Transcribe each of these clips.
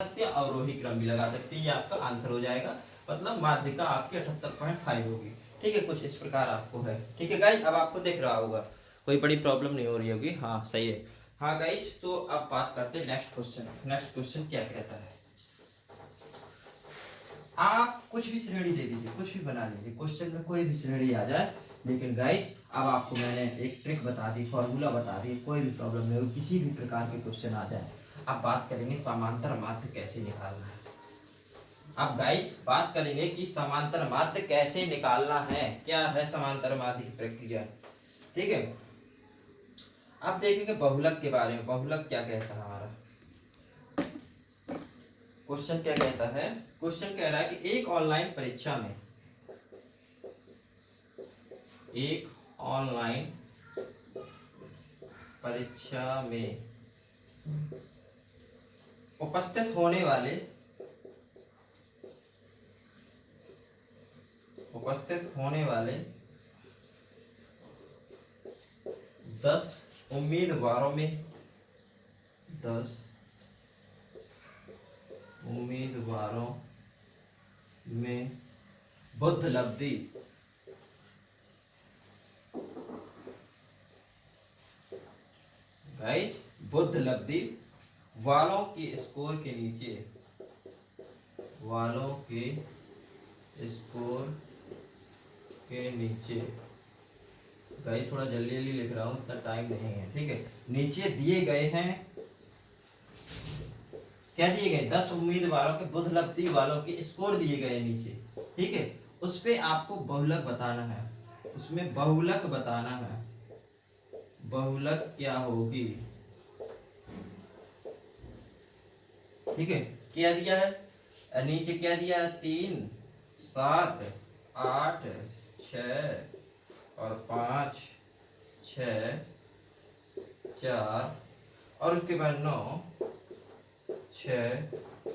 सकती है, अवरोही क्रम भी लगा सकती है। ये आपका आंसर हो जाएगा, मतलब माध्यिका आपकी 78.5 होगी। ठीक है, कुछ इस प्रकार आपको है। ठीक है गाइस, अब आपको दिख रहा होगा, कोई बड़ी प्रॉब्लम नहीं हो रही होगी। हाँ सही है। हाँ गाइस, तो अब बात करते हैं नेक्स्ट क्वेश्चन। नेक्स्ट क्वेश्चन क्या कहता है, आप कुछ भी श्रेणी दे दीजिए, कुछ भी बना लीजिए, क्वेश्चन में कोई भी श्रेणी आ जाए, लेकिन गाइस अब आपको मैंने एक ट्रिक बता दी, फॉर्मूला बता दी, कोई भी प्रॉब्लम नहीं होगी, किसी भी प्रकार के क्वेश्चन आ जाए। अब बात करेंगे समांतर माध्य कैसे निकालना है। अब गाइस बात करेंगे कि समांतर माध्य कैसे निकालना है, क्या है समांतर माध्य की प्रक्रिया। ठीक है, अब देखेंगे बहुलक के बारे में। बहुलक क्या कहता है हमारा क्वेश्चन, क्या कहता है, क्वेश्चन कह रहा है कि एक ऑनलाइन परीक्षा में, एक ऑनलाइन परीक्षा में उपस्थित होने वाले, उपस्थित होने वाले 10 उम्मीदवारों में, 10 उम्मीदवारों में बुद्ध लब्धि, गाइस बुद्ध लब्धि वालों के स्कोर के नीचे, वालों के स्कोर के नीचे, गाइस थोड़ा जल्दी जल्दी लिख रहा हूँ, इतना टाइम नहीं है। ठीक है, नीचे दिए गए हैं, क्या दिए गए, 10 उम्मीदवारों के बुद्ध लब्धि वालों के स्कोर दिए गए नीचे। ठीक है, उस पे आपको बहुलक बताना है, उसमें बहुलक बताना है, बहुलक क्या होगी। ठीक है, क्या दिया है, नीचे क्या दिया है, 3 7 8 6 और 5 6 4 और उसके बाद 9 6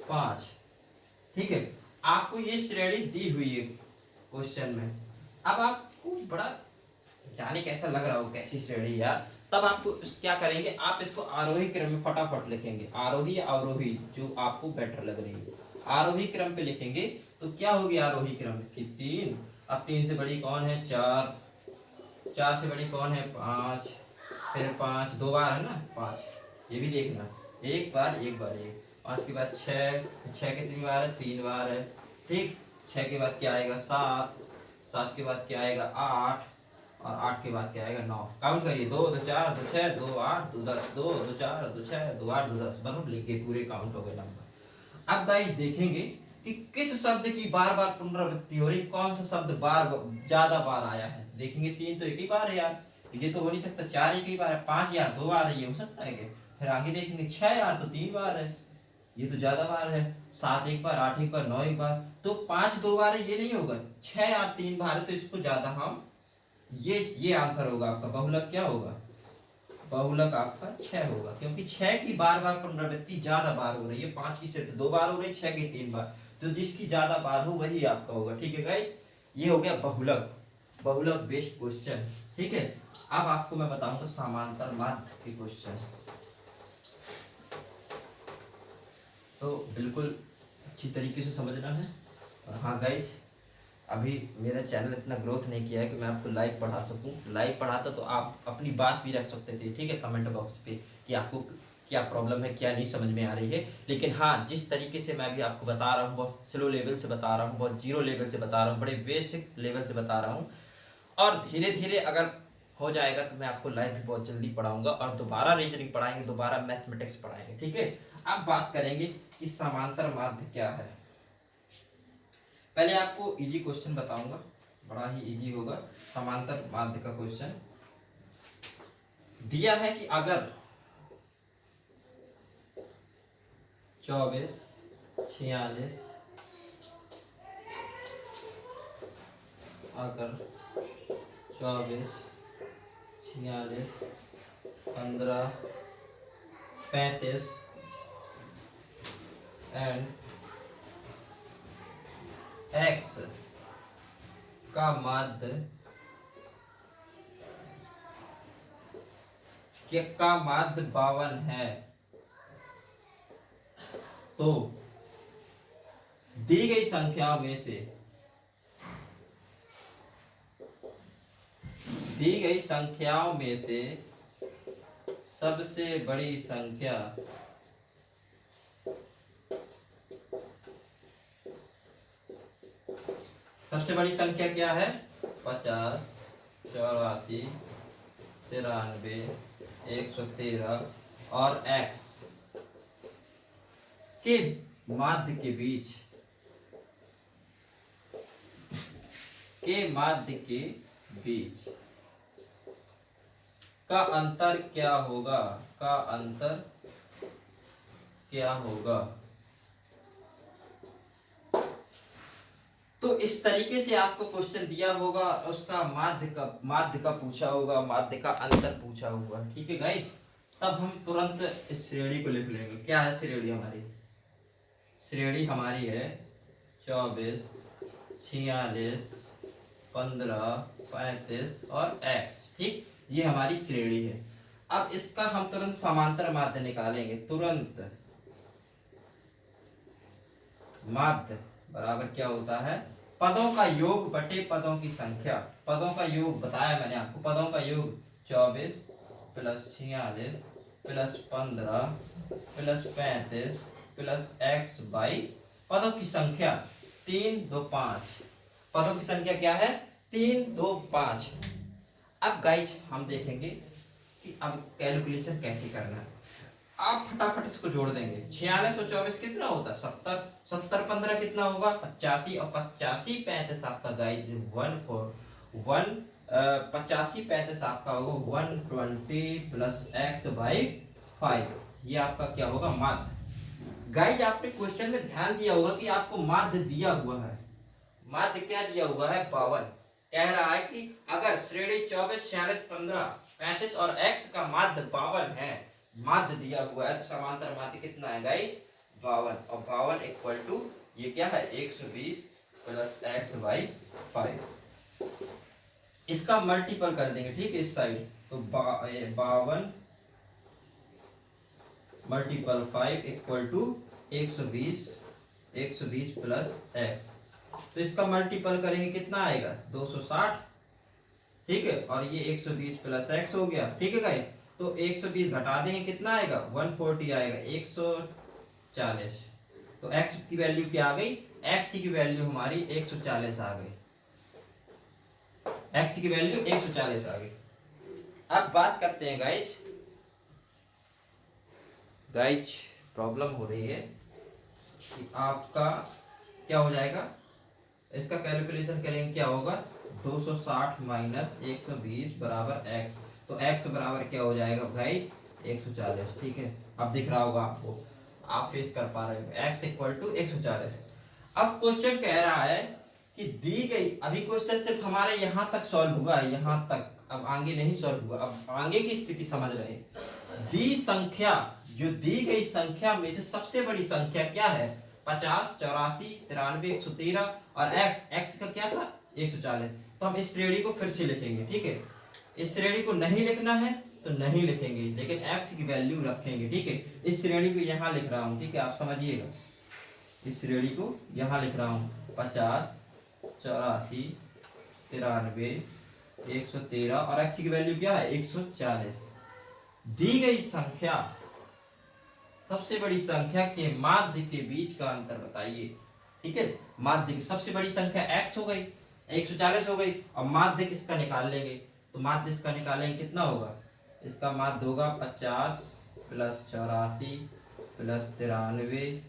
5। ठीक है, आपको ये श्रेणी दी हुई है क्वेश्चन में। अब आपको बड़ा जाने कैसा लग रहा हो, कैसी श्रेणी यार, तब आपको क्या करेंगे, आप इसको आरोही क्रम में फटाफट लिखेंगे, आरोही या अवरोही जो आपको बेटर लग रही है। आरोही क्रम पे लिखेंगे तो क्या होगी आरोही क्रम इसकी, 3। अब 3 से बड़ी कौन है, 4। 4 से बड़ी कौन है, 5। फिर 5 दो बार है ना, 5 ये भी देखना, एक बार एक बार एक। 5 के बाद 6, 6 कितनी बार है, 3 बार है। ठीक, 6 के बाद क्या आएगा, 7। 7 के बाद क्या आएगा, 8। और 8 के बाद क्या आएगा, 9। काउंट करिए, 2 2 4 2 6 2 8 2 10, 2 2 4 2 6 2 8 2 10, मतलब लिख के पूरे काउंट हो गए नंबर। अब गाइस देखेंगे कि किस शब्द की बार बार पुनरावृत्ति हो रही, कौन सा शब्द बार ज्यादा बार आया है। देखेंगे 3 तो एक ही बार है यार, ये तो हो नहीं सकता। 4 एक ही बार है, 5 यार 2 बार है, ये हो सकता है क्या। फिर आगे देखेंगे 6 यार तो 3 बार है, ये तो ज्यादा बार है। 7 एक बार, 8 एक बार, 9 एक बार, तो 5 2 बार है, ये नहीं होगा। 6 यार 3 बार है, तो इसको ज्यादा हम, ये आंसर होगा आपका। बहुलक क्या होगा, बहुलक आपका 6 होगा, क्योंकि 6 की बार बार पुनरावृत्ति ज्यादा बार हो रही है। 5 की सिर्फ 2 बार हो रही है, 6 की 3 बार, तो जिसकी ज्यादा बार हो वही आपका होगा। ठीक है गाइस, ये हो गया बहुलक, बहुलक बेस्ड क्वेश्चन। ठीक है, अब आपको मैं बताऊंगा समांतर माध्य के क्वेश्चन, तो बिल्कुल अच्छी तरीके से समझना है। और हाँ गाइस, अभी मेरा चैनल इतना ग्रोथ नहीं किया है कि मैं आपको लाइव पढ़ा सकूं। लाइव पढ़ाता तो आप अपनी बात भी रख सकते थे, ठीक है, कमेंट बॉक्स पे, कि आपको क्या प्रॉब्लम है, क्या नहीं समझ में आ रही है। लेकिन हाँ, जिस तरीके से मैं भी आपको बता रहा हूँ, बहुत स्लो लेवल से बता रहा हूँ, बहुत जीरो लेवल से बता रहा हूँ, बड़े बेसिक लेवल से बता रहा हूँ, और धीरे धीरे अगर हो जाएगा तो मैं आपको लाइव भी बहुत जल्दी पढ़ाऊंगा, और दोबारा रीजनिंग पढ़ाएंगे, दोबारा मैथमेटिक्स पढ़ाएंगे। ठीक है, अब बात करेंगे कि समांतर माध्य क्या है। पहले आपको इजी क्वेश्चन बताऊंगा, बड़ा ही इजी होगा। समांतर माध्य का क्वेश्चन दिया है कि अगर 24 46, अगर 24 46 15 35 एंड एक्स का माध्य, का माध्य 52 है, तो दी गई संख्याओं में से सबसे बड़ी संख्या क्या है? 50, 84, 93, 113 और x के माध्य के बीच का अंतर क्या होगा? तो इस तरीके से आपको क्वेश्चन दिया होगा, उसका माध्य का पूछा होगा, माध्य का अंतर पूछा होगा। ठीक है गाइस, तब हम तुरंत इस श्रेणी को लिख लेंगे। क्या है श्रेणी हमारी? श्रेणी हमारी है 24, 46, 15, 35 और x। ठीक, ये हमारी श्रेणी है। अब इसका हम तुरंत समांतर माध्य निकालेंगे। तुरंत माध्य बराबर क्या होता है? पदों का योग बटे पदों की संख्या। पदों का योग बताया मैंने आपको, पदों का योग 24 plus 46 plus 15 plus 35 plus x by पदों की संख्या 3, 2, 5। पदों की संख्या क्या है? 3, 2, 5। अब गाइस हम देखेंगे कि अब कैलकुलेशन कैसे करना है। आप फटाफट इसको जोड़ देंगे। 46 और 24 कितना होता है? 70। 70 15 कितना होगा? 85। और 85 35 आपका गाइस 85 35 आपका होगा 120 प्लस x बाई 5। ये आपका क्या होगा? माध्य। गाइस आपने क्वेश्चन में ध्यान दिया होगा कि आपको माध्य दिया हुआ है। माध्य क्या दिया हुआ है? 52। कह रहा है कि अगर श्रेणी 24, 46, 15, 35 और x का माध्य 52 है, माध्य दिया हुआ है, तो समांतर माध्य कितना है गाइस? 52। और 52 इक्वल टू ये क्या है? 120 प्लस x बाई 5। इसका मल्टीपल कर देंगे। ठीक है, इस साइड तो 52 multiple 5 equal to 120 plus x। तो इसका मल्टीपल करेंगे कितना आएगा? 260। ठीक है, और ये 120 प्लस x हो गया। ठीक है गाइस, तो 120 घटा देंगे कितना आएगा? 140 आएगा, 140। तो x की वैल्यू क्या आ गई? x की वैल्यू हमारी 140 आ गई। x की वैल्यू 140 आ गई। अब बात करते हैं गाइस प्रॉब्लम हो रही है कि आपका क्या हो जाएगा? इसका कैलकुलेशन करेंगे, क्या होगा? 260 माइनस 120 बराबर x। तो x बराबर क्या हो जाएगा भाई? 140। ठीक है, अब दिख रहा होगा आपको, आप फेस कर पा रहे हो। x equal to 140। अब क्वेश्चन कह रहा है कि दी गई, अभी क्वेश्चन सिर्फ हमारे यहाँ तक सॉल्व हुआ है, यहाँ तक, अब आगे नहीं सॉल्व हुआ। अब आगे की स्थिति समझ रहे हैं। दी संख्या, जो दी गई संख्या में से सबसे बड़ी संख्या क्या है? 50, 84, 93, 113 और x का क्या था? 140। तो हम इस श्रेणी को फिर से लिखेंगे। ठीक है, इस श्रेणी को नहीं लिखना है तो नहीं लिखेंगे, लेकिन x की वैल्यू रखेंगे। ठीक है, इस श्रेणी को यहाँ लिख रहा हूँ। ठीक है, आप समझिएगा, इस श्रेणी को यहाँ लिख रहा हूँ। 50, 84, 93, 113 और x की वैल्यू क्या है? 140। दी गई संख्या, सबसे बड़ी संख्या के माध्य के बीच का अंतर बताइए। ठीक है, माध्य की सबसे बड़ी संख्या x हो गई, 140 हो गई। और माध्य किसका निकाल लेंगे? तो माध्य इसका निकालेंगे, कितना होगा? इसका माध्य होगा 50 plus 84 plus 93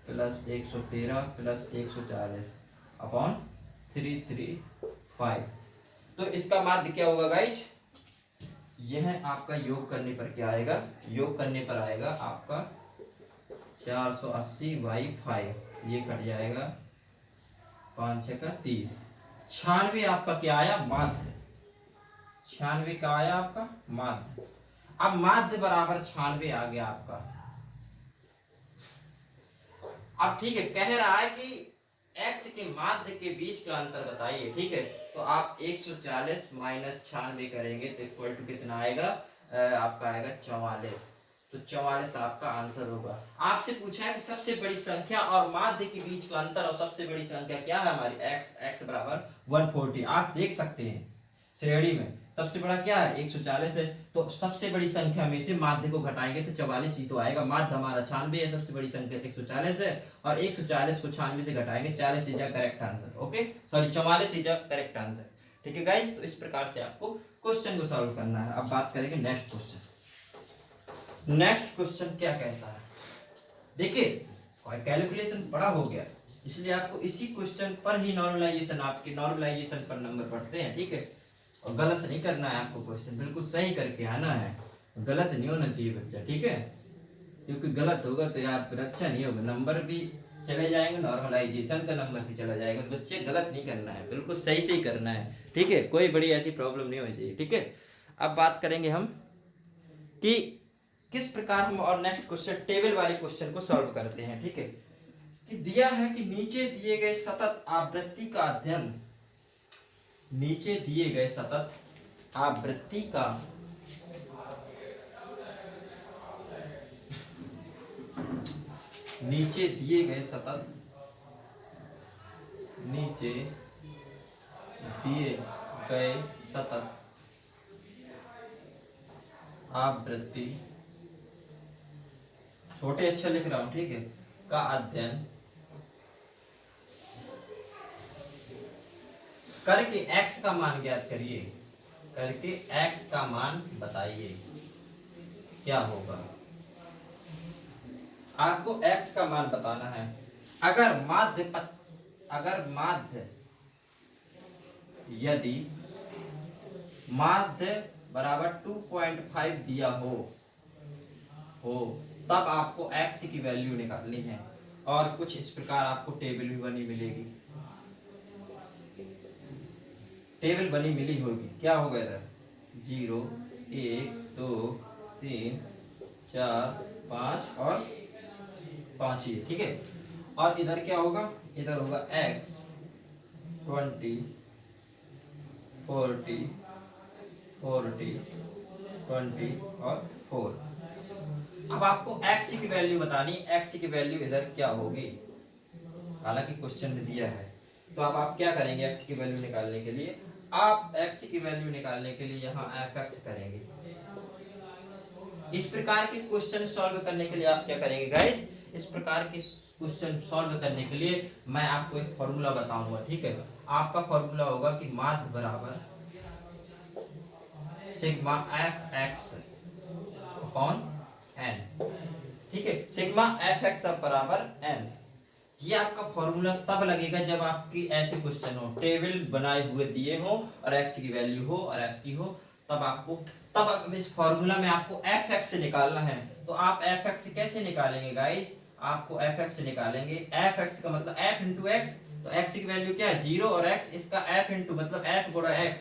plus 113 plus 140 upon 335। तो इसका माध्य क्या होगा गाइस? यह आपका योग करने पर क्या आएगा? योग करने पर आएगा आपका 480 बाई 5। ये कट जाएगा, 5 6 का 30। 96 आपका क्या आया? माध्य। 96 का आया आपका माध्य। अब माध्य बराबर 96 आ गया आपका। अब ठीक है, कह रहा है कि x के माध्य के बीच का अंतर बताइए। ठीक है, तो आप 140 माइनस 96 करेंगे तो इक्वल टू कितना आएगा? आपका आएगा 44। तो 44 आपका आंसर होगा। आपसे पूछा है कि सबसे बड़ी संख्या और माध्य के बीच का अंतर और सबसे बड़ी संख्या क्या है हमारी, x बराबर 140। आप देख सकते हैं श्रेणी में सबसे बड़ा क्या है 140 है, तो सबसे बड़ी संख्या में से माध्य को घटाएंगे तो 44 ही तो आएगा। माध्य हमारा 96 है, सबसे बड़ी संख्या 140 है, और 140 को 96 से घटाएंगे, 40 is correct answer. Okay sorry 44 is correct answer. ठीक है गाइस, तो इस प्रकार से आपको क्वेश्चन को सॉल्व करना है। अब बात करेंगे नेक्स्ट क्वेश्चन। नेक्स्ट क्वेश्चन क्या कहता है, देखिए कैलकुलेशन बड़ा हो गया, इसलिए आपको इसी क्वेश्चन पर ही नॉर्मलाइजेशन, आपके नॉर्मलाइजेशन पर नंबर बढ़ते हैं। ठीक है, और गलत नहीं करना है आपको, क्वेश्चन बिल्कुल सही करके आना है, गलत नहीं होना चाहिए बच्चा। ठीक है, क्योंकि गलत होगा तो यार फिर अच्छा नहीं होगा, नंबर भी चले जाएंगे, नॉर्मलाइजेशन का नंबर भी चला जाएगा। तो बच्चे गलत नहीं करना है, बिल्कुल सही से ही करना है। ठीक है, कोई बड़ी ऐसी प्रॉब्लम नहीं होनी चाहिए। ठीक है, अब बात करेंगे हम कि किस प्रकार हम और नेक्स्ट क्वेश्चन टेबल वाले क्वेश्चन को सॉल्व करते हैं। ठीक है, कि दिया है कि नीचे दिए गए सतत आवृत्ति का अध्ययन, नीचे दिए गए सतत आवृत्ति का नीचे दिए गए सतत नीचे दिए गए सतत आवृत्ति, छोटे अक्षर लिख रहा हूं, ठीक है, का अध्ययन करके x का मान ज्ञात करिए, करके x का मान बताइए क्या होगा। आपको x का मान बताना है। अगर माध्य यदि माध्य बराबर 2.5 दिया हो तब आपको x की वैल्यू निकालनी है, और कुछ इस प्रकार आपको टेबल भी बनी मिलेगी, टेबल बनी मिली होगी। क्या होगा इधर 0 1 2 3 4 5 और 5 ही, ठीक है। और इधर क्या होगा, इधर होगा x 20 40 40 20 और 4। अब आपको x की वैल्यू बतानी, x की वैल्यू इधर क्या होगी, हालांकि क्वेश्चन में दिया है। तो अब आप क्या करेंगे, x की वैल्यू निकालने के लिए, आप x की वैल्यू निकालने के लिए यहाँ fx करेंगे। इस प्रकार के क्वेश्चन सॉल्व करने के लिए आप क्या करेंगे गाइस, इस प्रकार के क्वेश्चन सॉल्व करने के लिए मैं आपको एक फॉर्मूला बताऊंगा, ठीक है। आपका फॉर्मूला होगा कि माध्य बराबर सिग्मा fx अपॉन n, ठीक है, सिग्मा fx बराबर n। ये आपका फॉर्मूला तब लगेगा जब आपकी ऐसे क्वेश्चन हो, टेबल बनाए हुए दिए हो और x की वैल्यू हो और f की हो, तब इस फॉर्मूला में आपको fx निकालना है। तो आप fx कैसे निकालेंगे गाइस, आपको fx निकालेंगे, fx का मतलब f इंटू x, तो x की वैल्यू क्या है 0 और x इसका f इंटू मतलब f गुणा x,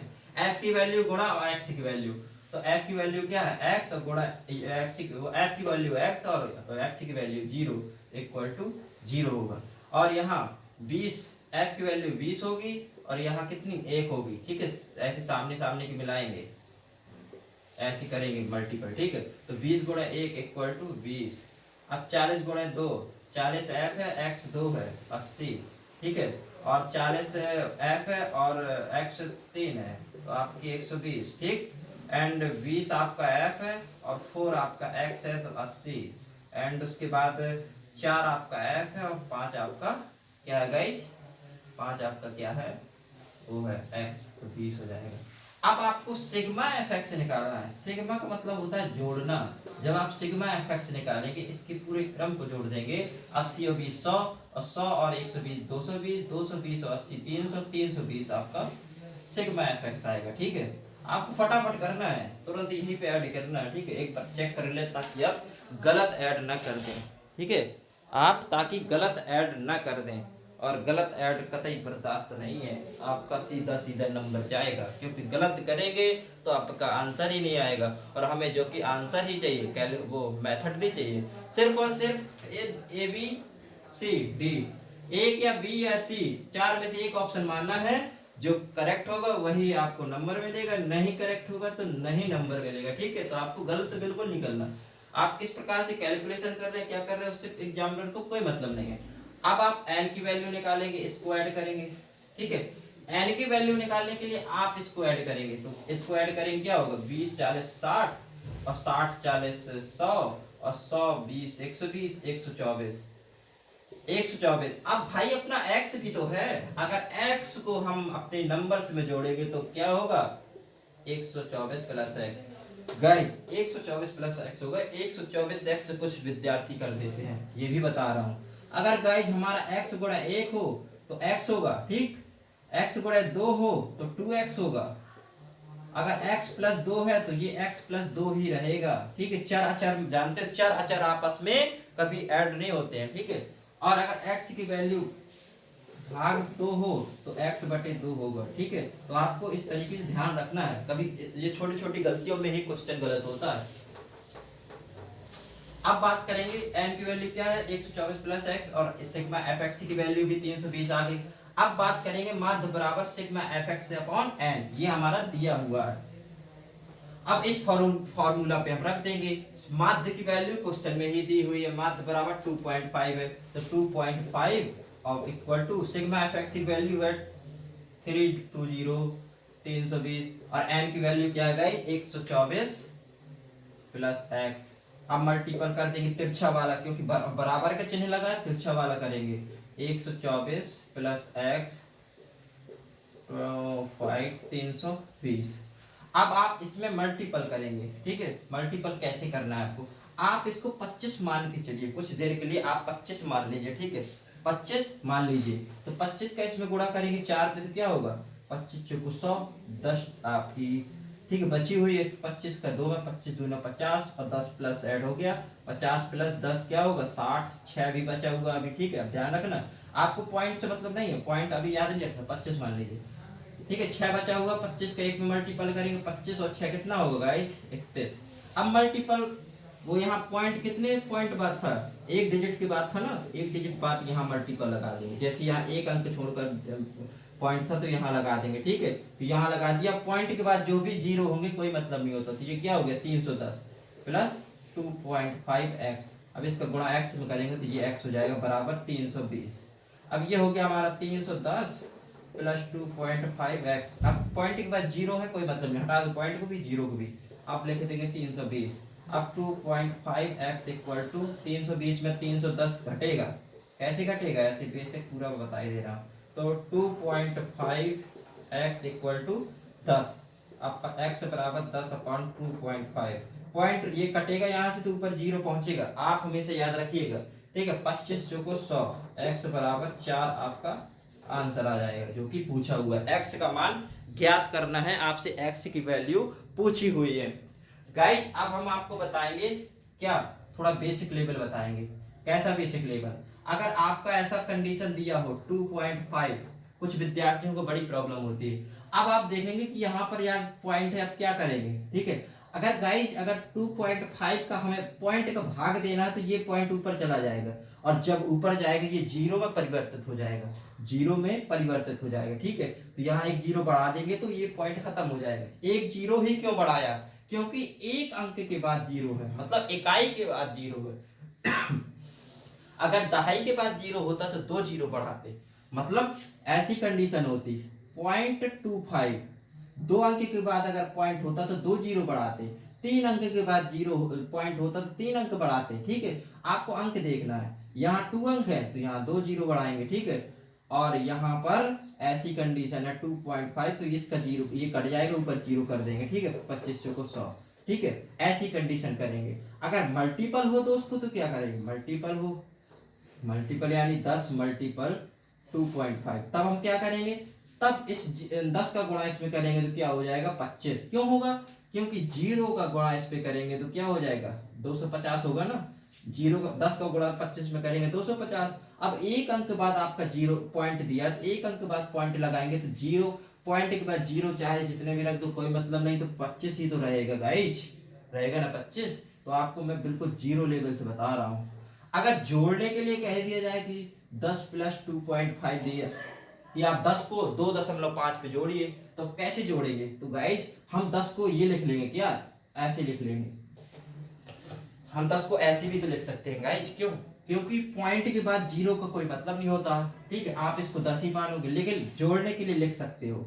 f की वैल्यू गुणा और x की वैल्यू, तो f की वैल्यू क्या है x और गुणा x की, f की वैल्यू x और x की वैल्यू 0 इक्वल टू 0 होगा। और यहाँ 20 f की वैल्यू 20 होगी और यहाँ कितनी 1 होगी, ठीक है। ऐसे सामने सामने की मिलाएंगे, ऐसे करेंगे मल्टीपल, ठीक है। तो 20 गुणा 1 इक्वल टू 20। अब 40 गुणा 2, 40 f है x 2 है 80, ठीक है, और 40 f है और x 3 है, तो आपकी 120, ठीक। एंड 20 आपका f है और 4 आपका x है, तो 80। एंड उसके बाद 4 आपका f है और 5 आपका क्या है गाइस, 5 आपका क्या है वो है x, तो 20 हो जाएगा। अब आपको सिग्मा fx निकालना है। सिग्मा का मतलब होता है जोड़ना। जब आप सिग्मा fx निकालेंगे, इसके पूरे क्रम को जोड़ देंगे, 80 और 20 100 और 100 और 120 220 220 और 80 300 320 आपका सिग्मा fx आएगा, ठीक है। आपको फटाफट करना है, तुरंत यहीं पे ऐड करना है, ठीक है। एक बार चेक कर ले ताकि आप गलत ऐड ना कर दें, ठीक है। आप ताकि गलत ऐड ना कर दें, और गलत ऐड कतई बर्दाश्त नहीं है, आपका सीधा सीधा नंबर जाएगा, क्योंकि गलत करेंगे तो आपका आंसर ही नहीं आएगा। और हमें जो कि आंसर ही चाहिए, वो मेथड नहीं चाहिए, सिर्फ और सिर्फ ए बी सी डी, एक या बी या सी, चार में से एक ऑप्शन मानना है। जो करेक्ट होगा वही आपको नंबर मिलेगा, नहीं करेक्ट होगा तो नहीं नंबर मिलेगा, ठीक है। तो आपको गलत बिल्कुल नहीं करना। आप किस प्रकार से कैलकुलेशन कर रहे हैं, क्या कर रहे हैं, उससे एग्जामिनर को कोई मतलब नहीं है। अब आप n की वैल्यू निकालेंगे, इसको ऐड करेंगे, ठीक है। n की वैल्यू निकालने के लिए आप इसको ऐड करेंगे, तो इसको ऐड करेंगे क्या होगा, 20 40 60 और 60 40 100 और 100 20 120 124 124। अब भाई अपना x भी तो है, अगर x को हम अपने नंबर्स में जोड़ेंगे तो क्या होगा, 124 plus x. Guys 124 plus x होगा, 124 एक्स कुछ विद्यार्थी कर देते हैं, ये भी बता रहा हूं। अगर गाइस हमारा x गुणा 1 हो तो x होगा, ठीक। x गुणा 2 हो तो 2x होगा। अगर x प्लस 2 है तो ये x प्लस 2 ही रहेगा, ठीक है। चर अचर जानते हो, चर अचर आपस में कभी ऐड नहीं होते हैं, ठीक है। और अगर x की वैल्यू भाग 2 हो तो x बटे 2 होगा, ठीक है। तो आपको इस तरीके से ध्यान रखना है, कभी ये छोटी छोटी गलतियों में ही क्वेश्चन गलत होता है। अब बात करेंगे n की वैल्यू क्या है, 124 प्लस एक्स, और सिग्मा एफ एक्स की वैल्यू भी 320 आ गई। अब बात करेंगे माध्य बराबर sigma f x upon n, ये हमारा दिया हुआ है। अब इस फॉर्मूला पे हम रख देंगे, माध्य की वैल्यू क्वेश्चन में ही दी हुई है, माध्य बराबर 2.5 है, तो 2.5 और equal to sigma f x की वैल्यू है 320 320 और n की वैल्यू क्या है गाइस, 124 प्लस एक्स। अब मल्टीपल कर देंगे तिरछा वाला, क्योंकि बराबर का चिन्ह लगा है, तिरछा वाला करेंगे, 124 प्लस एक्स 320। अब आप इसमें मल्टीपल करेंगे, ठीक है। मल्टीपल कैसे करना है आपको, आप इसको 25 मान के चलिए, कुछ देर के लिए आप 25 मान लीजिए, ठीक है। 25 मान लीजिए, तो 25 का इसमें गुणा करेंगे 4 पे तो क्या होगा, 25 चौको 100, 10 आपकी, ठीक है, बची हुई है 25 का 2 में, 25 दूना 50 और 10 प्लस ऐड हो गया, 50 प्लस 10 क्या होगा 60, 6 भी बचा हुआ अभी, ठीक है। अब ध्यान रखना, आपको पॉइंट से मतलब नहीं है, पॉइंट अभी याद नहीं रखना, 25 मान लीजिए, ठीक है। 6 बचा हुआ, 25 का 1 में मल्टीपल करेंगे, 25 और 6 कितना होगा गाइस, 31। अब मल्टीपल, वो यहाँ पॉइंट कितने पॉइंट बाद था, एक डिजिट की बात था ना, एक डिजिट बाद यहाँ मल्टीपल लगा देंगे, जैसे यहाँ एक अंक छोड़कर पॉइंट था तो यहाँ लगा देंगे, ठीक है। तो यहाँ लगा दिया, पॉइंट के बाद जो भी जीरो होंगे कोई मतलब नहीं होता, तो ये क्या हो गया 310 प्लस 2.5x। अब इसका गुणा x में करेंगे तो ये x हो जाएगा बराबर 320। अब ये हो गया हमारा 310 प्लस 2.5x। अब पॉइंट के बाद जीरो है, कोई मतलब नहीं, हटा दो पॉइंट को भी जीरो को भी, आप लिख देंगे 320। अब 2.5x इक्वल टू 320 में 310 घटेगा, कैसे घटेगा, ऐसे बेसिक पूरा बता ही दे रहा हूँ। तो 2.5x इक्वल टू 10, अब x बराबर 10 अपॉन 2.5, पॉइंट ये कटेगा यहाँ से तो ऊपर जीरो पहुंचेगा, आप हमेशा याद रखिएगा, ठीक है। 25 चौको 100, x बराबर 4 आपका आंसर आ जाएगा, जो कि पूछा हुआ है। x का मान ज्ञात करना है, आपसे x की वैल्यू पूछी हुई है। गाइस अब हम आपको बताएंगे क्या, थोड़ा बेसिक लेवल बताएंगे। कैसा बेसिक लेवल, अगर आपका ऐसा कंडीशन दिया हो 2.5, कुछ विद्यार्थियों को बड़ी प्रॉब्लम होती है। अब आप देखेंगे कि यहाँ पर यार पॉइंट है, अब क्या करेंगे, ठीक है। अगर गाइस अगर 2.5 का हमें पॉइंट का भाग देना है तो ये पॉइंट ऊपर चला जाएगा, और जब ऊपर जाएगा ये जीरो में परिवर्तित हो जाएगा, जीरो में परिवर्तित हो जाएगा, ठीक है। तो यहाँ एक जीरो बढ़ा देंगे तो ये पॉइंट खत्म हो जाएगा। एक जीरो ही क्यों बढ़ाया, क्योंकि एक अंक के बाद जीरो है, मतलब इकाई के बाद जीरो है। अगर दहाई के बाद जीरो होता तो 2 जीरो बढ़ाते, मतलब ऐसी कंडीशन होती। 0.25, 2 अंक के बाद अगर पॉइंट होता तो 2 जीरो बढ़ाते, 3 अंक के बाद जीरो पॉइंट होता तो 3 अंक बढ़ाते, ठीक है। आपको अंक देखना है, यहाँ 2 अंक है तो यहाँ 2 जीरो बढ़ाएंगे, ठीक है। और यहाँ पर ऐसी कंडीशन है 2.5, तो इसका जीरो ये कट जाएगा, ऊपर जीरो कर देंगे, ठीक है। 25 को 100, ठीक है, ऐसी कंडीशन करेंगे। अगर मल्टीपल हो दोस्तों तो क्या करेंगे, मल्टीपल हो, मल्टीपल यानी 10 मल्टीपल 2.5, तब हम क्या करेंगे, तब इस 10 का गुणा इसमें करेंगे तो क्या हो जाएगा 25। क्यों होगा, क्योंकि जीरो का गुणा इस पे करेंगे तो क्या हो जाएगा 250 होगा ना, जीरो का 10 का गुणा 25 में करेंगे 250। अब एक अंक बाद आपका जीरो पॉइंट दिया, तो एक अंक बाद पॉइंट लगाएंगे तो जीरो पॉइंट के बाद जीरो चाहे जितने भी रख दो कोई मतलब नहीं, तो 25 ही तो रहेगा गाइज, रहेगा ना 25। तो आपको मैं बिल्कुल जीरो लेवल से बता रहा हूँ। अगर जोड़ने के लिए कह दिया जाए कि 10 प्लस 2.5 दिया, कि आप 10 को 2.5 पे जोड़िए, तो कैसे जोड़ेंगे, तो गाइज हम 10 को ये लिख लेंगे, क्या ऐसे लिख लेंगे, हम 10 को ऐसे भी तो लिख सकते हैं गाइज, क्यों? क्योंकि पॉइंट के बाद जीरो का कोई मतलब नहीं होता, ठीक है। आप इसको 10 ही मानोगे, लेकिन जोड़ने के लिए लिख सकते हो,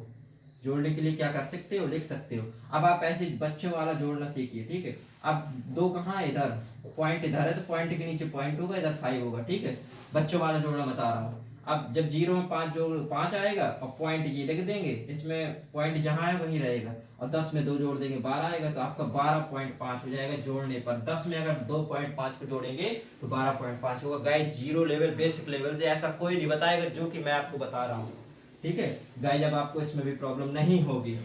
जोड़ने के लिए क्या कर सकते हो, लिख सकते हो। अब आप ऐसे बच्चों वाला जोड़ना सीखिए, ठीक है। अब दो कहाँ है, इधर पॉइंट इधर है, तो पॉइंट के नीचे पॉइंट होगा, इधर 5 होगा, ठीक है। बच्चों वाला जोड़ना बता रहा हूँ। अब जब जीरो में 5 जोड़ 5 आएगा और पॉइंट ये लिख देंगे, इसमें पॉइंट जहाँ है वहीं रहेगा, और 10 में 2 जोड़ देंगे 12 आएगा, तो आपका 12.5 हो जाएगा जोड़ने पर। 10 में अगर 2.5 को जोड़ेंगे तो 12.5 होगा। Guys zero level, basic level से ऐसा कोई नहीं बताएगा जो कि मैं आपको बता रहा हूँ, ठीक है गाइस। अब आपको इसमें भी प्रॉब्लम नहीं होगी,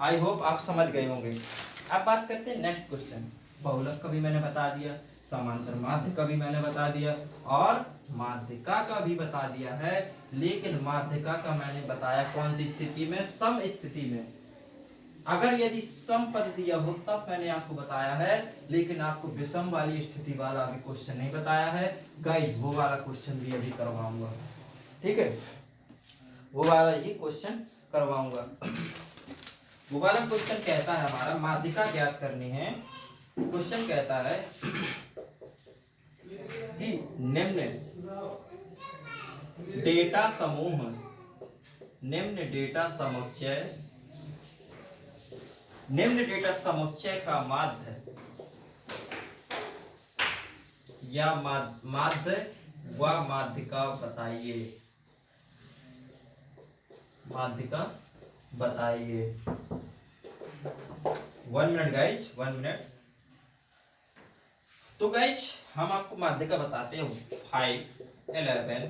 आई होप आप समझ गए होंगे। अब बात करते हैं नेक्स्ट क्वेश्चन। बहुलक का भी मैंने बता दिया, समांतर माध्य का भी मैंने बता दिया, और माध्यिका का भी बता दिया है। लेकिन माध्यिका का मैंने बताया कौन सी स्थिति में, सम स्थिति में। अगर यदि सम पद दिया हो तब मैंने आपको बताया है, लेकिन आपको विषम वाली स्थिति वाला अभी क्वेश्चन नहीं बताया है गाइस। वो वाला क्वेश्चन भी अभी करवाऊंगा, ठीक है, वो वाला ही क्वेश्चन करवाऊंगा। वो वाला क्वेश्चन कहता है हमारा माध्यिका ज्ञात करनी है। क्वेश्चन कहता है कि निम्न डेटा समूह, निम्न डेटा समुच्चय, निम्न डेटा समुच्चय का माध्य या माध्य व माध्यिका बताइए, माध्यिका बताइए। 1 मिनट गाइज, 1 मिनट। तो गाइज हम आपको माध्यिका बताते हैं। 5, 11,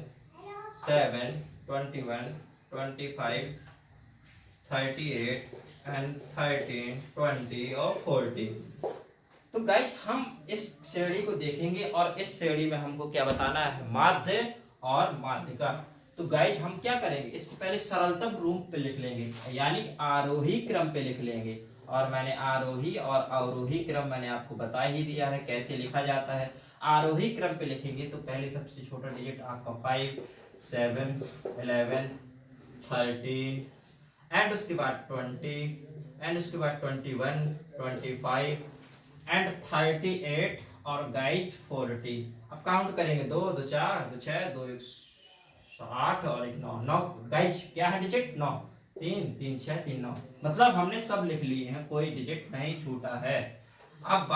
7, 21, 25, 38 एंड 13, 20 और 40। तो गाइस हम इस श्रेणी को देखेंगे, और इस श्रेणी में हमको क्या बताना है, माध्य और माध्यिका। तो गाइस हम क्या करेंगे, इसको पहले सरलतम रूप पे लिख लेंगे, यानी आरोही क्रम पे लिख लेंगे। और मैंने आरोही और अवरोही क्रम मैंने आपको बता ही दिया है कैसे लिखा जाता है। आरोही क्रम पे लिखेंगे तो पहले सबसे छोटा डिजिट आपका 5, 7, 11, 13 एंड उसके बाद 20 एंड उसके बाद 21, 25 एंड 38 और गाइज 40। अब काउंट करेंगे, 2 2 4 2 6 2 1 8 और 1 9 9। गाइज क्या है डिजिट, 9, 3 3 6 3 9। मतलब हमने सब लिख लिए हैं, कोई डिजिट नहीं छूटा है। अब बात